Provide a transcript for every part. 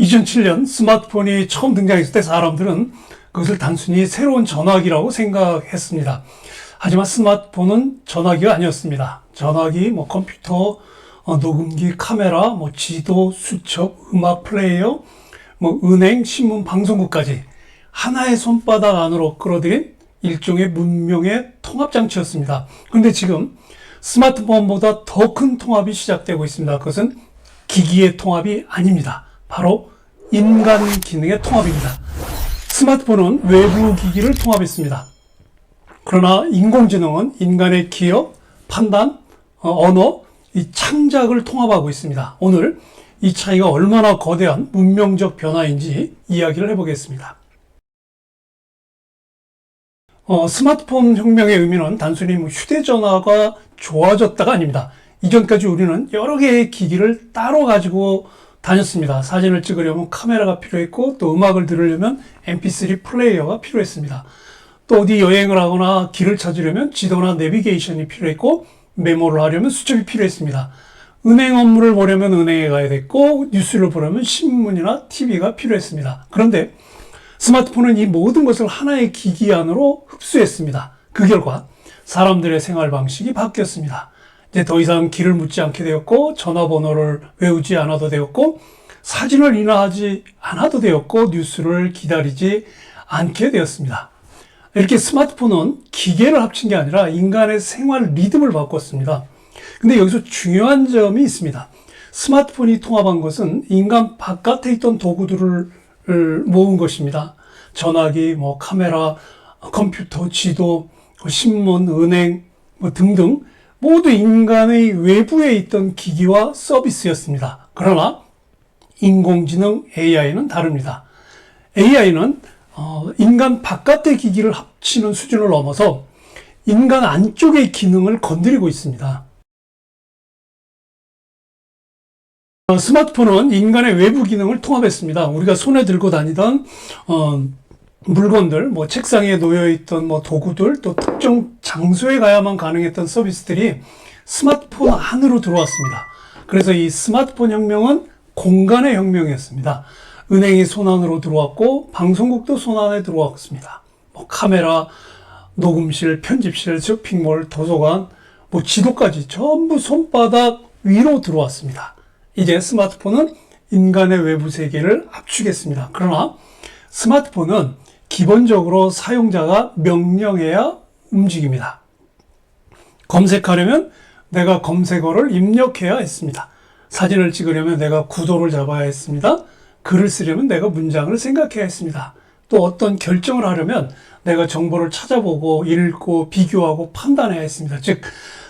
2007년 스마트폰이 처음 등장했을 때 사람들은 그것을 단순히 새로운 전화기라고 생각했습니다. 하지만 스마트폰은 전화기가 아니었습니다. 전화기, 컴퓨터, 녹음기, 카메라, 지도, 수첩, 음악 플레이어, 은행, 신문, 방송국까지 하나의 손바닥 안으로 끌어들인 일종의 문명의 통합장치였습니다. 그런데 지금 스마트폰보다 더 큰 통합이 시작되고 있습니다. 그것은 기기의 통합이 아닙니다. 바로 인간 기능의 통합입니다. 스마트폰은 외부 기기를 통합했습니다. 그러나 인공지능은 인간의 기억, 판단, 언어, 이 창작을 통합하고 있습니다. 오늘 이 차이가 얼마나 거대한 문명적 변화인지 이야기를 해보겠습니다. 스마트폰 혁명의 의미는 단순히 휴대전화가 좋아졌다가 아닙니다. 이전까지 우리는 여러 개의 기기를 따로 가지고 다녔습니다. 사진을 찍으려면 카메라가 필요했고, 또 음악을 들으려면 mp3 플레이어가 필요했습니다. 또 어디 여행을 하거나 길을 찾으려면 지도나 내비게이션이 필요했고, 메모를 하려면 수첩이 필요했습니다. 은행 업무를 보려면 은행에 가야 됐고, 뉴스를 보려면 신문이나 TV가 필요했습니다. 그런데 스마트폰은 이 모든 것을 하나의 기기 안으로 흡수했습니다. 그 결과 사람들의 생활 방식이 바뀌었습니다. 이제 더 이상 길을 묻지 않게 되었고, 전화번호를 외우지 않아도 되었고, 사진을 인화하지 않아도 되었고, 뉴스를 기다리지 않게 되었습니다. 이렇게 스마트폰은 기계를 합친 게 아니라 인간의 생활 리듬을 바꿨습니다. 근데 여기서 중요한 점이 있습니다. 스마트폰이 통합한 것은 인간 바깥에 있던 도구들을 모은 것입니다. 전화기, 카메라, 컴퓨터, 지도, 신문, 은행 등등 모두 인간의 외부에 있던 기기와 서비스였습니다. 그러나 인공지능 AI는 다릅니다. AI는 인간 바깥의 기기를 합치는 수준을 넘어서 인간 안쪽의 기능을 건드리고 있습니다. 스마트폰은 인간의 외부 기능을 통합했습니다. 우리가 손에 들고 다니던 물건들, 책상에 놓여있던 도구들, 또 특정 장소에 가야만 가능했던 서비스들이 스마트폰 안으로 들어왔습니다. 그래서 이 스마트폰 혁명은 공간의 혁명이었습니다. 은행이 손 안으로 들어왔고, 방송국도 손 안에 들어왔습니다. 카메라, 녹음실, 편집실, 쇼핑몰, 도서관, 지도까지 전부 손바닥 위로 들어왔습니다. 이제 스마트폰은 인간의 외부 세계를 압축했습니다. 그러나 스마트폰은 기본적으로 사용자가 명령해야 움직입니다. 검색하려면 내가 검색어를 입력해야 했습니다. 사진을 찍으려면 내가 구도를 잡아야 했습니다. 글을 쓰려면 내가 문장을 생각해야 했습니다. 또 어떤 결정을 하려면 내가 정보를 찾아보고 읽고 비교하고 판단해야 했습니다. 즉,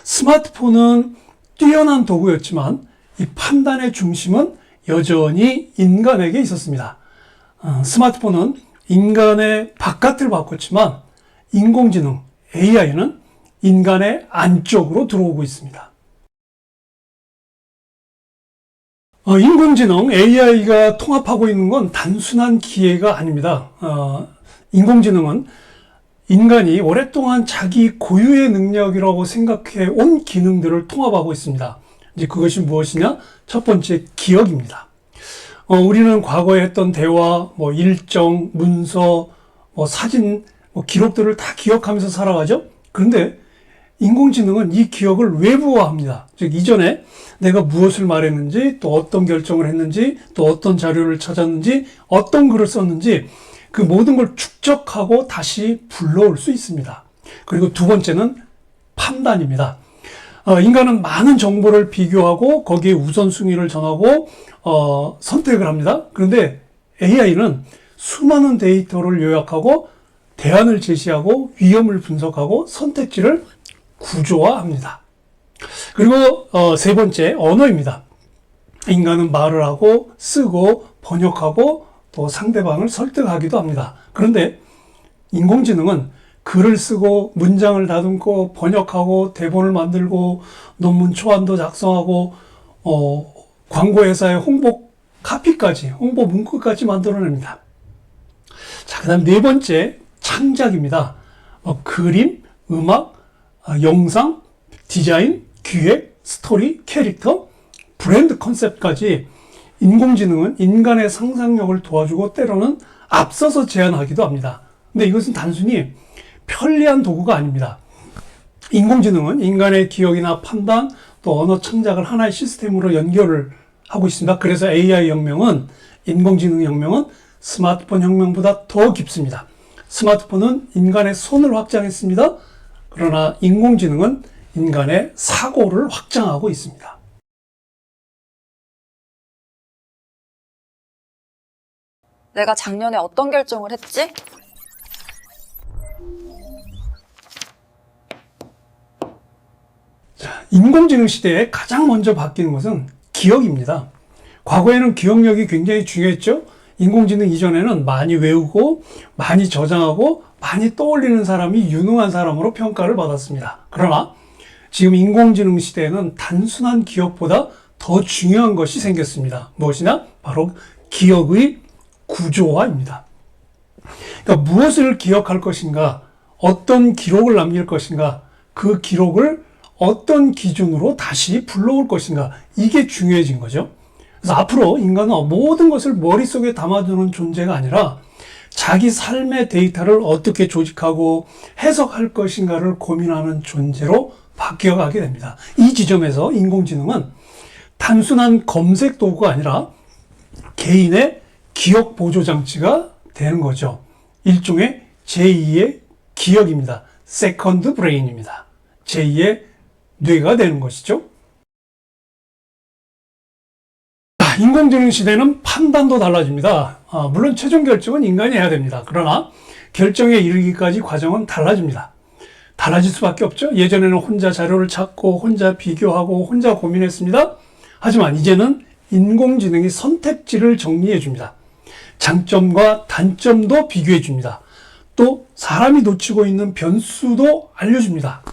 스마트폰은 뛰어난 도구였지만 이 판단의 중심은 여전히 인간에게 있었습니다. 스마트폰은 인간의 바깥을 바꿨지만 인공지능 AI는 인간의 안쪽으로 들어오고 있습니다. 인공지능 AI가 통합하고 있는 건 단순한 기회가 아닙니다. 인공지능은 인간이 오랫동안 자기 고유의 능력이라고 생각해 온 기능들을 통합하고 있습니다. 이제 그것이 무엇이냐? 첫 번째, 기억입니다. 우리는 과거에 했던 대화, 일정, 문서, 사진, 기록들을 다 기억하면서 살아가죠? 그런데 인공지능은 이 기억을 외부화합니다. 즉, 이전에 내가 무엇을 말했는지, 또 어떤 결정을 했는지, 또 어떤 자료를 찾았는지, 어떤 글을 썼는지, 그 모든 걸 축적하고 다시 불러올 수 있습니다. 그리고 두 번째는 판단입니다. 인간은 많은 정보를 비교하고 거기에 우선순위를 정하고 선택을 합니다. 그런데 AI는 수많은 데이터를 요약하고 대안을 제시하고 위험을 분석하고 선택지를 구조화합니다. 그리고 세 번째, 언어입니다. 인간은 말을 하고 쓰고 번역하고 또 상대방을 설득하기도 합니다. 그런데 인공지능은 글을 쓰고 문장을 다듬고 번역하고 대본을 만들고 논문 초안도 작성하고 광고회사의 홍보 카피까지, 홍보 문구까지 만들어냅니다. 자, 그 다음 네 번째, 창작입니다. 그림, 음악, 영상, 디자인, 기획, 스토리, 캐릭터, 브랜드 컨셉까지 인공지능은 인간의 상상력을 도와주고 때로는 앞서서 제안하기도 합니다. 근데 이것은 단순히 편리한 도구가 아닙니다. 인공지능은 인간의 기억이나 판단, 또 언어 창작을 하나의 시스템으로 연결을 하고 있습니다. 그래서 AI 혁명은, 인공지능 혁명은 스마트폰 혁명보다 더 깊습니다. 스마트폰은 인간의 손을 확장했습니다. 그러나 인공지능은 인간의 사고를 확장하고 있습니다. 내가 작년에 어떤 결정을 했지? 인공지능 시대에 가장 먼저 바뀌는 것은 기억입니다. 과거에는 기억력이 굉장히 중요했죠. 인공지능 이전에는 많이 외우고 많이 저장하고 많이 떠올리는 사람이 유능한 사람으로 평가를 받았습니다. 그러나 지금 인공지능 시대에는 단순한 기억보다 더 중요한 것이 생겼습니다. 무엇이냐? 바로 기억의 구조화입니다. 그러니까 무엇을 기억할 것인가, 어떤 기록을 남길 것인가, 그 기록을 어떤 기준으로 다시 불러올 것인가, 이게 중요해진 거죠. 그래서 앞으로 인간은 모든 것을 머릿속에 담아두는 존재가 아니라 자기 삶의 데이터를 어떻게 조직하고 해석할 것인가를 고민하는 존재로 바뀌어가게 됩니다. 이 지점에서 인공지능은 단순한 검색 도구가 아니라 개인의 기억 보조 장치가 되는 거죠. 일종의 제2의 기억입니다. 세컨드 브레인입니다. 제2의 뇌가 되는 것이죠. 인공지능 시대는 판단도 달라집니다. 물론 최종 결정은 인간이 해야 됩니다. 그러나 결정에 이르기까지 과정은 달라집니다. 달라질 수밖에 없죠. 예전에는 혼자 자료를 찾고 혼자 비교하고 혼자 고민했습니다. 하지만 이제는 인공지능이 선택지를 정리해 줍니다. 장점과 단점도 비교해 줍니다. 또 사람이 놓치고 있는 변수도 알려줍니다.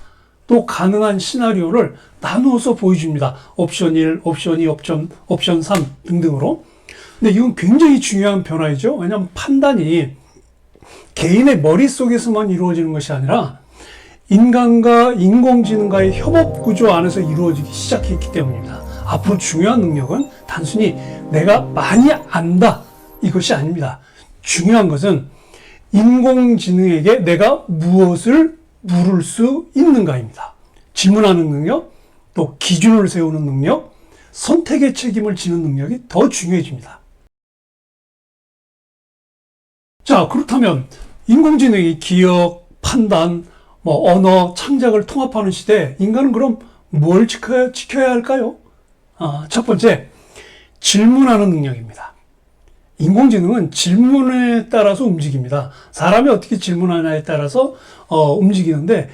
또 가능한 시나리오를 나누어서 보여줍니다. 옵션 1, 옵션 2, 옵션 3 등등으로. 근데 이건 굉장히 중요한 변화이죠. 왜냐하면 판단이 개인의 머릿속에서만 이루어지는 것이 아니라 인간과 인공지능과의 협업 구조 안에서 이루어지기 시작했기 때문입니다. 앞으로 중요한 능력은 단순히 내가 많이 안다, 이것이 아닙니다. 중요한 것은 인공지능에게 내가 무엇을 물을 수 있는가입니다. 질문하는 능력, 또 기준을 세우는 능력, 선택의 책임을 지는 능력이 더 중요해집니다. 자, 그렇다면 인공지능이 기억, 판단, 언어, 창작을 통합하는 시대에 인간은 그럼 뭘 지켜야 할까요? 첫 번째, 질문하는 능력입니다. 인공지능은 질문에 따라서 움직입니다. 사람이 어떻게 질문하냐에 따라서 움직이는데,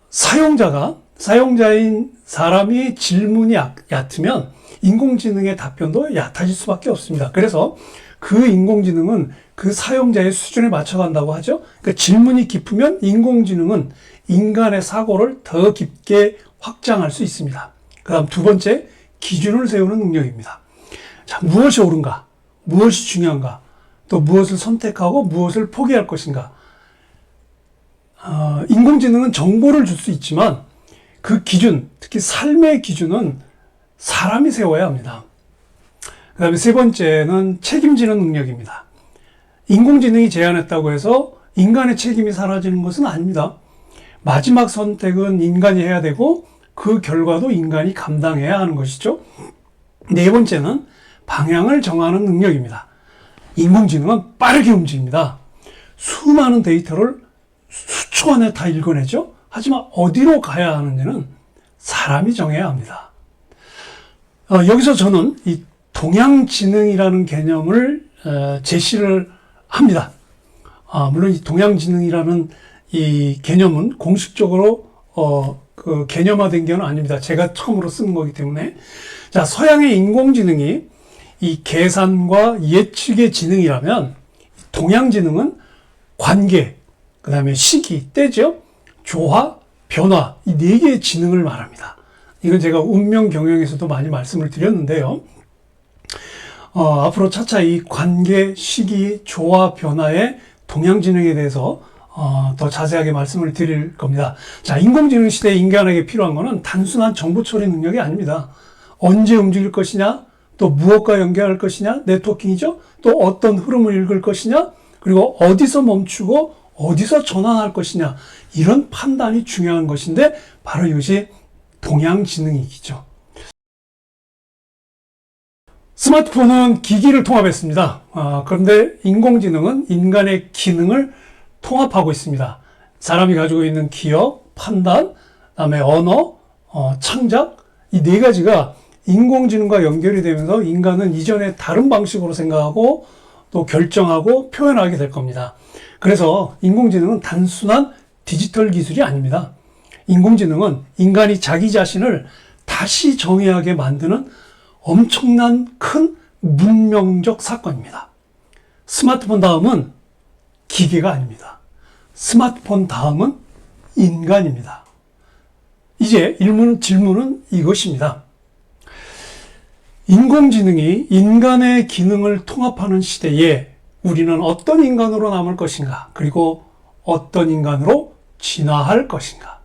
사용자인 사람이 질문이 얕으면 인공지능의 답변도 얕아질 수밖에 없습니다. 그래서 그 인공지능은 그 사용자의 수준에 맞춰간다고 하죠. 그러니까 질문이 깊으면 인공지능은 인간의 사고를 더 깊게 확장할 수 있습니다. 그 다음 두 번째, 기준을 세우는 능력입니다. 자, 무엇이 옳은가? 무엇이 중요한가? 또 무엇을 선택하고 무엇을 포기할 것인가? 인공지능은 정보를 줄 수 있지만 그 기준, 특히 삶의 기준은 사람이 세워야 합니다. 그 다음에 세 번째는 책임지는 능력입니다. 인공지능이 제안했다고 해서 인간의 책임이 사라지는 것은 아닙니다. 마지막 선택은 인간이 해야 되고 그 결과도 인간이 감당해야 하는 것이죠. 네 번째는 방향을 정하는 능력입니다. 인공지능은 빠르게 움직입니다. 수많은 데이터를 수초 안에 다 읽어내죠. 하지만 어디로 가야 하는지는 사람이 정해야 합니다. 여기서 저는 이 동양지능이라는 개념을 제시를 합니다. 물론 이 동양지능이라는 이 개념은 공식적으로 그 개념화된 게 아닙니다. 제가 처음으로 쓰는 거기 때문에. 자, 서양의 인공지능이 이 계산과 예측의 지능이라면 동양지능은 관계, 그 다음에 시기, 때죠, 조화, 변화, 이 네 개의 지능을 말합니다. 이건 제가 운명 경영에서도 많이 말씀을 드렸는데요. 앞으로 차차 이 관계, 시기, 조화, 변화의 동양지능에 대해서 더 자세하게 말씀을 드릴 겁니다. 자, 인공지능 시대에 인간에게 필요한 것은 단순한 정보 처리 능력이 아닙니다. 언제 움직일 것이냐, 또 무엇과 연결할 것이냐, 네트워킹이죠. 또 어떤 흐름을 읽을 것이냐, 그리고 어디서 멈추고 어디서 전환할 것이냐, 이런 판단이 중요한 것인데 바로 이것이 동양지능이기죠. 스마트폰은 기기를 통합했습니다. 그런데 인공지능은 인간의 기능을 통합하고 있습니다. 사람이 가지고 있는 기억, 판단, 그다음에 언어, 창작, 이 네 가지가 인공지능과 연결이 되면서 인간은 이전에 다른 방식으로 생각하고 또 결정하고 표현하게 될 겁니다. 그래서 인공지능은 단순한 디지털 기술이 아닙니다. 인공지능은 인간이 자기 자신을 다시 정의하게 만드는 엄청난 큰 문명적 사건입니다. 스마트폰 다음은 기계가 아닙니다. 스마트폰 다음은 인간입니다. 이제 질문은 이것입니다. 인공지능이 인간의 기능을 통합하는 시대에 우리는 어떤 인간으로 남을 것인가? 그리고 어떤 인간으로 진화할 것인가?